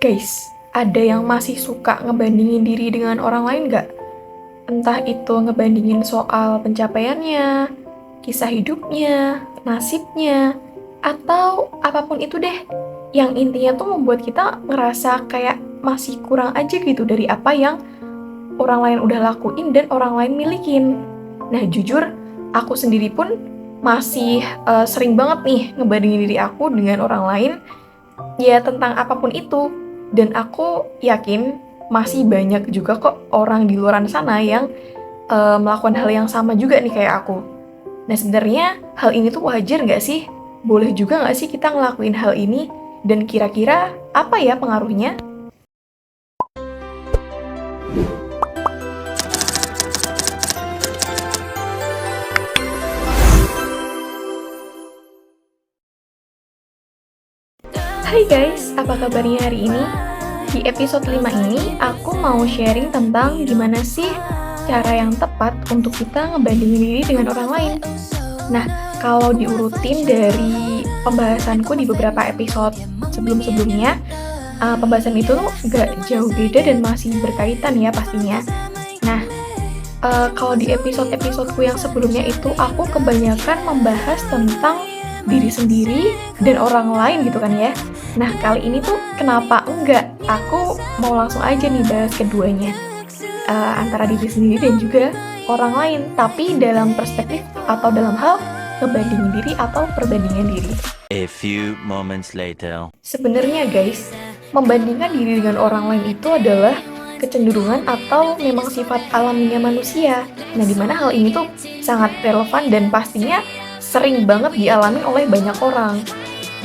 Guys, ada yang masih suka ngebandingin diri dengan orang lain nggak? Entah itu ngebandingin soal pencapaiannya, kisah hidupnya, nasibnya, atau apapun itu deh. Yang intinya tuh membuat kita ngerasa kayak masih kurang aja gitu dari apa yang orang lain udah lakuin dan orang lain milikin. Nah jujur, aku sendiri pun masih sering banget nih ngebandingin diri aku dengan orang lain, ya tentang apapun itu. Dan aku yakin masih banyak juga kok orang di luar sana yang melakukan hal yang sama juga nih kayak aku. Nah sebenarnya hal ini tuh wajar nggak sih? Boleh juga nggak sih kita ngelakuin hal ini? Dan kira-kira apa ya pengaruhnya? Hai guys, apa kabarnya hari ini? Di episode 5 ini, aku mau sharing tentang gimana sih cara yang tepat untuk kita ngebandingin diri dengan orang lain. Nah, kalau diurutin dari pembahasanku di beberapa episode sebelum-sebelumnya, pembahasan itu tuh nggak jauh beda dan masih berkaitan ya pastinya. Nah, kalau di episode-episodeku yang sebelumnya itu, aku kebanyakan membahas tentang diri sendiri dan orang lain gitu kan ya. Nah, kali ini tuh kenapa enggak? Aku mau langsung aja nih bahas keduanya. Antara diri sendiri dan juga orang lain, tapi dalam perspektif atau dalam hal ngebandingin diri atau perbandingan diri. A few moments later. Sebenarnya guys, membandingkan diri dengan orang lain itu adalah kecenderungan atau memang sifat alaminya manusia. Nah, dimana hal ini tuh sangat relevan dan pastinya sering banget dialami oleh banyak orang.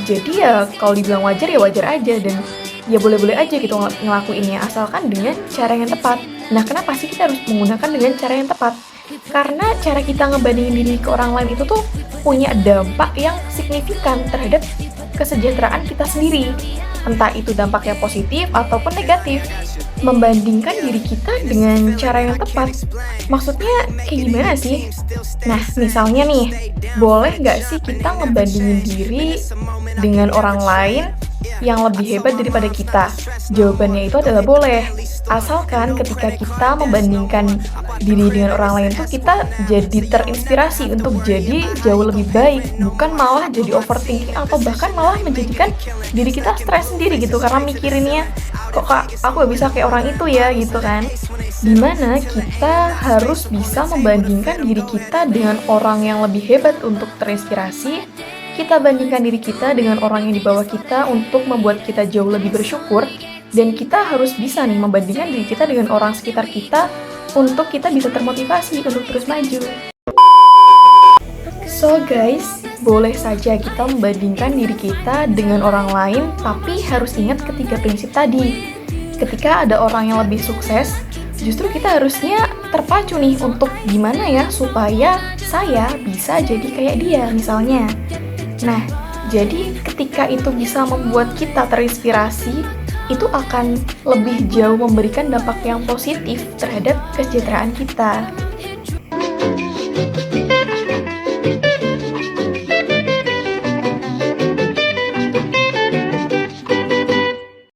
Jadi ya kalau dibilang wajar ya wajar aja, dan ya boleh-boleh aja gitu ngelakuinnya asalkan dengan cara yang tepat. Nah, kenapa sih kita harus menggunakan dengan cara yang tepat? Karena cara kita ngebandingin diri ke orang lain itu tuh punya dampak yang signifikan terhadap kesejahteraan kita sendiri. Entah itu dampaknya positif ataupun negatif. Membandingkan diri kita dengan cara yang tepat, maksudnya kayak gimana sih? Nah, misalnya nih, boleh nggak sih kita ngebandingin diri dengan orang lain yang lebih hebat daripada kita? Jawabannya itu adalah boleh. Asalkan ketika kita membandingkan diri dengan orang lain tuh kita jadi terinspirasi untuk jadi jauh lebih baik, bukan malah jadi overthinking atau bahkan malah menjadikan diri kita stres sendiri gitu karena mikirinnya kok aku gak bisa kayak orang itu ya gitu kan. Dimana kita harus bisa membandingkan diri kita dengan orang yang lebih hebat untuk terinspirasi. Kita bandingkan diri kita dengan orang yang di bawah kita untuk membuat kita jauh lebih bersyukur. Dan kita harus bisa nih membandingkan diri kita dengan orang sekitar kita untuk kita bisa termotivasi untuk terus maju. So guys, boleh saja kita membandingkan diri kita dengan orang lain, tapi harus ingat ketiga prinsip tadi. Ketika ada orang yang lebih sukses, justru kita harusnya terpacu nih untuk gimana ya supaya saya bisa jadi kayak dia misalnya. Nah, jadi ketika itu bisa membuat kita terinspirasi, itu akan lebih jauh memberikan dampak yang positif terhadap kesejahteraan kita.